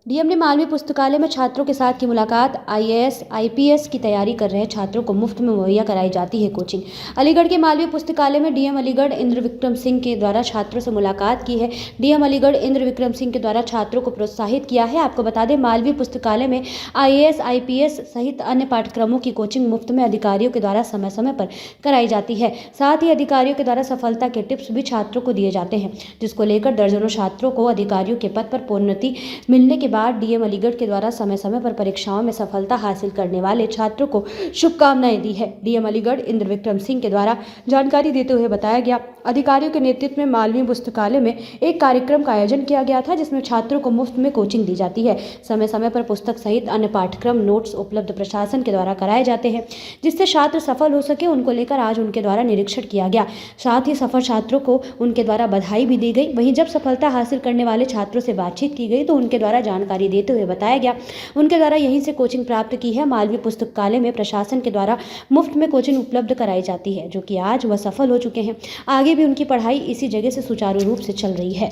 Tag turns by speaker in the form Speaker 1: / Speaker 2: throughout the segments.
Speaker 1: DM ने मालवीय पुस्तकालय में छात्रों के साथ की मुलाकात। आईएएस आईपीएस की तैयारी कर रहे छात्रों को मुफ्त में मुहैया कराई जाती है कोचिंग। अलीगढ़ के मालवीय पुस्तकालय में डीएम अलीगढ़ इंद्र विक्रम सिंह के द्वारा छात्रों से मुलाकात की है। डीएम अलीगढ़ इंद्र विक्रम सिंह के द्वारा छात्रों को प्रोत्साहित किया है। आपको बता दें, मालवीय पुस्तकालय में आईएएस आईपीएस सहित अन्य पाठ्यक्रमों की कोचिंग मुफ्त में अधिकारियों के द्वारा समय समय पर कराई जाती है। साथ ही अधिकारियों के द्वारा सफलता के टिप्स भी छात्रों को दिए जाते हैं, जिसको लेकर दर्जनों छात्रों को अधिकारियों के पद पर प्रोन्नति मिलने के बाद डीएम अलीगढ़ के द्वारा समय समय पर परीक्षाओं में सफलता हासिल करने वाले छात्रों को शुभकामनाएं दी है। डीएम अलीगढ़ इंद्र विक्रम सिंह के द्वारा जानकारी देते हुए बताया गया, अधिकारियों के नेतृत्व में मालवीय पुस्तकालय में एक कार्यक्रम का आयोजन किया गया था, जिसमें छात्रों को मुफ्त में कोचिंग दी जाती है। समय समय पर पुस्तक सहित अन्य पाठ्यक्रम नोट्स उपलब्ध प्रशासन के द्वारा कराए जाते हैं, जिससे छात्र सफल हो सके। उनको लेकर आज उनके द्वारा निरीक्षण किया गया। साथ ही सफल छात्रों को उनके द्वारा बधाई भी दी गई। वहीं जब सफलता हासिल करने वाले छात्रों से बातचीत की गई तो उनके द्वारा जानकारी देते हुए बताया गया, उनके द्वारा यहीं से कोचिंग प्राप्त की है। मालवीय पुस्तकालय में प्रशासन के द्वारा मुफ्त में कोचिंग उपलब्ध कराई जाती है, जो कि आज वह सफल हो चुके हैं। आगे भी उनकी पढ़ाई इसी जगह से सुचारू रूप से चल रही है।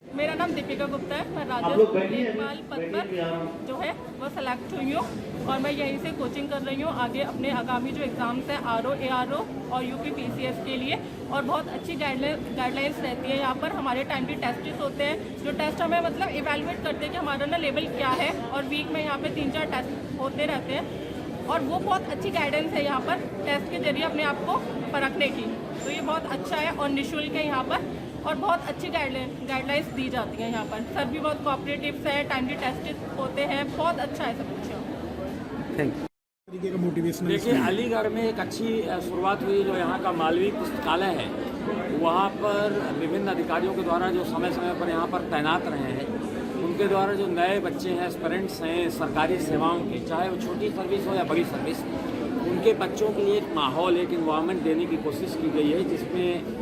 Speaker 2: मेरा नाम दीपिका गुप्ता है। मैं राजस्व लेखपाल पद पर जो है वो सेलेक्ट हुई हूँ और मैं यहीं से कोचिंग कर रही हूँ आगे अपने आगामी जो एग्ज़ाम्स हैं आरओ एआरओ और यूपी पीसीएस के लिए। और बहुत अच्छी गाइडलाइंस रहती है यहाँ पर। हमारे टाइमली टेस्ट होते हैं, जो टेस्ट हमें मतलब इवेलुएट करते हैं कि हमारा ना लेवल क्या है। और वीक में यहाँ पे 3-4 टेस्ट होते रहते हैं और वो बहुत अच्छी गाइडेंस है यहाँ पर टेस्ट के जरिए अपने आप को परखने की। तो ये बहुत अच्छा है और निःशुल्क है यहाँ पर और बहुत अच्छी गाइडलाइंस दी जाती हैं यहाँ पर। सर भी बहुत कोऑपरेटिव है, टाइमली टेस्ट होते हैं, बहुत अच्छा है सब कुछ।
Speaker 3: Thank you. देखिए, अलीगढ़ में एक अच्छी शुरुआत हुई। जो यहाँ का मालवीय पुस्तकालय है, वहाँ पर विभिन्न अधिकारियों के द्वारा जो समय समय पर यहाँ पर तैनात रहे हैं, उनके द्वारा जो नए बच्चे हैं, एस्पिरेंट्स हैं सरकारी सेवाओं के, चाहे वो छोटी सर्विस हो या बड़ी सर्विस, उनके बच्चों के लिए एक माहौल, एक इन्वायरमेंट देने की कोशिश की गई है, जिसमें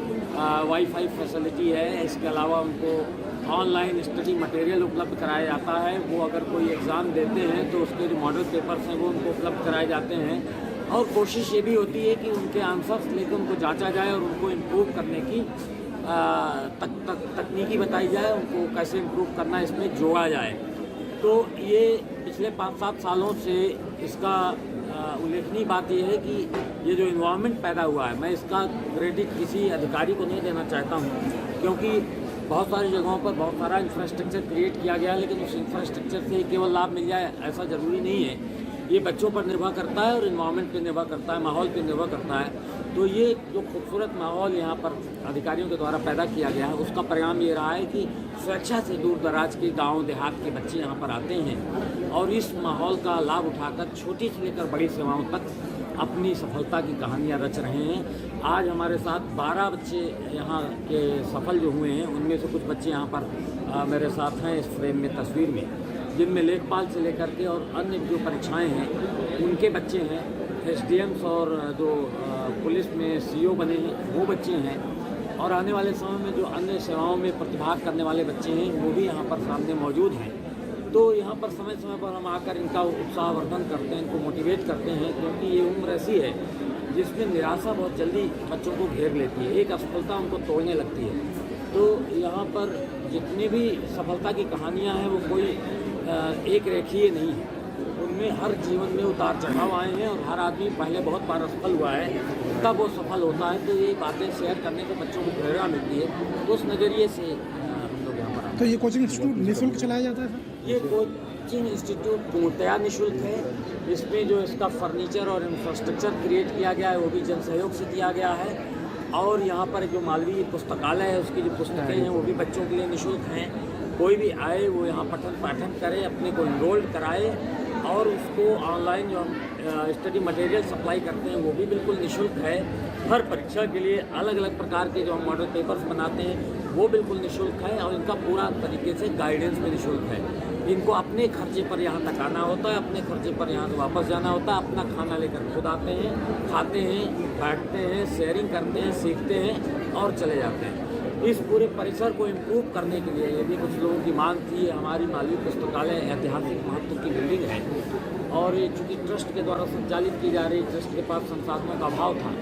Speaker 3: वाईफाई फैसिलिटी है। इसके अलावा उनको ऑनलाइन स्टडी मटेरियल उपलब्ध कराया जाता है। वो अगर कोई एग्ज़ाम देते हैं तो उसके जो मॉडल पेपर्स हैं वो उनको उपलब्ध कराए जाते हैं। और कोशिश ये भी होती है कि उनके आंसर्स लेकर उनको जांचा जाए और उनको इम्प्रूव करने की तकनीकी बताई जाए, उनको कैसे इम्प्रूव करना इसमें जोड़ा जाए। तो ये पिछले 5-7 सालों से इसका उल्लेखनीय बात यह है कि ये जो इन्वायरमेंट पैदा हुआ है, मैं इसका क्रेडिट किसी अधिकारी को नहीं देना चाहता हूँ, क्योंकि बहुत सारी जगहों पर बहुत सारा इंफ्रास्ट्रक्चर क्रिएट किया गया है, लेकिन उस इंफ्रास्ट्रक्चर से केवल लाभ मिल जाए ऐसा ज़रूरी नहीं है। ये बच्चों पर निर्भर करता है और इन्वायरमेंट पर निर्भर करता है, माहौल पर निर्भर करता है। तो ये जो खूबसूरत माहौल यहाँ पर अधिकारियों के द्वारा पैदा किया गया है, उसका परिणाम ये रहा है कि स्वेच्छा से दूर दराज के गांव देहात के बच्चे यहाँ पर आते हैं और इस माहौल का लाभ उठाकर छोटी से लेकर बड़ी सेवाओं तक अपनी सफलता की कहानियाँ रच रहे हैं। आज हमारे साथ 12 बच्चे यहाँ के सफल जो हुए हैं, उनमें से कुछ बच्चे यहाँ पर मेरे साथ हैं इस फ्रेम में, तस्वीर में, जिनमें लेखपाल से लेकर के और अन्य जो परीक्षाएँ हैं उनके बच्चे हैं। एसडीएम्स और जो पुलिस में सीओ बने हैं वो बच्चे हैं, और आने वाले समय में जो अन्य सेवाओं में प्रतिभाग करने वाले बच्चे हैं वो भी यहाँ पर सामने मौजूद हैं। तो यहाँ पर समय समय पर हम आकर इनका उत्साहवर्धन करते हैं, इनको मोटिवेट करते हैं, क्योंकि ये उम्र ऐसी है जिसमें निराशा बहुत जल्दी बच्चों को घेर लेती है, एक असफलता उनको तोड़ने लगती है। तो यहाँ पर जितनी भी सफलता की कहानियाँ हैं वो कोई एक रेखीय नहीं है, उनमें हर जीवन में उतार चढ़ाव आए हैं और हर आदमी पहले बहुत बार असफल हुआ है, तब वो सफल होता है। तो ये बातें शेयर करने से बच्चों को प्रेरणा मिलती है, तो उस नज़रिए से हम लोग यहाँ पर आते हैं।
Speaker 4: तो ये कोचिंग इंस्टीट्यूट निःशुल्क चलाया जाता है सर?
Speaker 3: ये कोचिंग इंस्टीट्यूट पूर्णतया निःशुल्क है। इसमें जो इसका फर्नीचर और इंफ्रास्ट्रक्चर क्रिएट किया गया है वो भी जन सहयोग से किया गया है। और यहाँ पर जो मालवीय पुस्तकालय है उसकी जो पुस्तकें हैं वो भी बच्चों के लिए निःशुल्क हैं। कोई भी आए वो यहाँ पठन पाठन करे, अपने को इनरोल्ड कराए, और उसको ऑनलाइन जो हम स्टडी मटेरियल सप्लाई करते हैं वो भी बिल्कुल निःशुल्क है। हर परीक्षा के लिए अलग अलग प्रकार के जो हम मॉडल पेपर्स बनाते हैं वो बिल्कुल निःशुल्क है, और इनका पूरा तरीके से गाइडेंस भी निःशुल्क है। इनको अपने खर्चे पर यहाँ तक आना होता है, अपने खर्चे पर यहाँ से वापस जाना होता है, अपना खाना लेकर खुद आते हैं, खाते हैं, बैठते हैं, शेयरिंग करते हैं, सीखते हैं और चले जाते हैं। इस पूरे परिसर को इम्प्रूव करने के लिए यदि कुछ लोगों की मांग थी, हमारी मालवीय पुस्तकालय ऐतिहासिक महत्व की बिल्डिंग है और ये चूँकि ट्रस्ट के द्वारा संचालित की जा रही, ट्रस्ट के पास संसाधनों का अभाव था,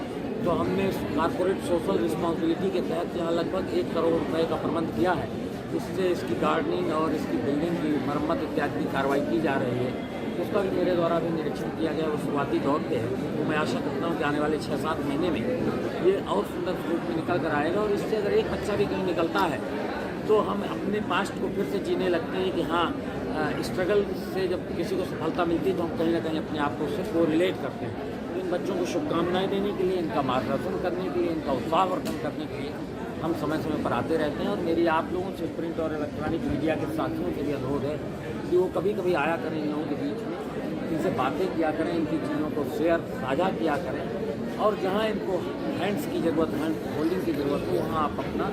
Speaker 3: तो हमने कॉर्पोरेट सोशल रिस्पॉन्सिबिलिटी के तहत यहाँ लगभग 1 करोड़ रुपए का प्रबंध किया है इससे इसकी गार्डनिंग और इसकी बिल्डिंग की मरम्मत इत्यादि की कार्रवाई की जा रही है, उसका भी मेरे द्वारा भी निरीक्षण किया गया। वो शुरुआती दौर पे है, तो मैं आशा करता हूँ कि आने वाले 6-7 महीने में ये और सुंदर रूप में निकल कर आएगा। और इससे अगर एक बच्चा भी कहीं निकलता है तो हम अपने पास्ट को फिर से जीने लगते हैं कि हाँ, स्ट्रगल से जब किसी को सफलता मिलती है तो हम कहीं ना कहीं अपने आप को उससे कोरिलेट करते हैं। तो इन बच्चों को शुभकामनाएं देने के लिए, इनका मार्गदर्शन करने के लिए, इनका उत्साहवर्धन करने के लिए हम समय समय पर आते रहते हैं। और मेरी आप लोगों से, प्रिंट और इलेक्ट्रॉनिक मीडिया के साथियों से भी अनुरोध है कि वो कभी कभी आया करें इन लोगों के बीच में, इनसे बातें किया करें, इनकी चीज़ों को शेयर साझा किया करें। और जहाँ इनको हैंड्स की ज़रूरत, हैंड होल्डिंग की ज़रूरत हो, वहाँ आप अपना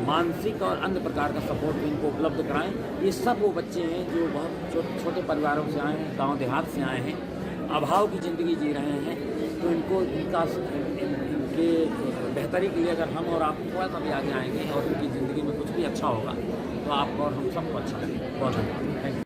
Speaker 3: मानसिक और अन्य प्रकार का सपोर्ट भी इनको उपलब्ध कराएं। ये सब वो बच्चे हैं जो बहुत छोटे परिवारों से आए हैं, गांव देहात से आए हैं, अभाव की ज़िंदगी जी रहे हैं। तो इनको इनके बेहतरी के लिए अगर हम और आप थोड़ा सा भी आगे आएंगे और इनकी ज़िंदगी में कुछ भी अच्छा होगा तो आप और हम सबको अच्छा लगेगा। बहुत धन्यवाद, थैंक यू।